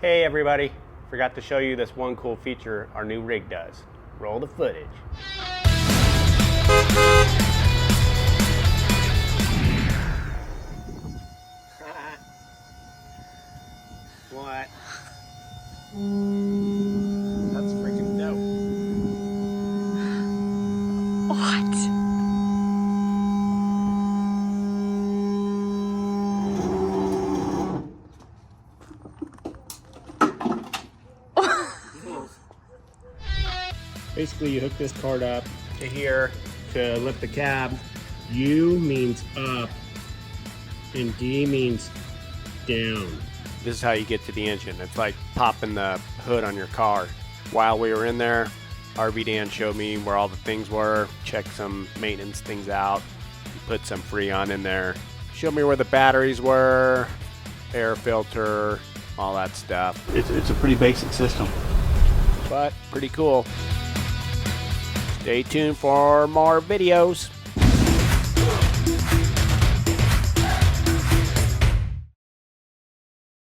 Hey everybody, forgot to show you this one cool feature our new rig does. Roll the footage. What? That's freaking dope. What? Basically, you hook this card up to here to lift the cab. U means up, and D means down. This is how you get to the engine. It's like popping the hood on your car. While we were in there, RV Dan showed me where all the things were, checked some maintenance things out, put some Freon in there. Showed me where the batteries were, air filter, all that stuff. It's a pretty basic system, But pretty cool. Stay tuned for more videos.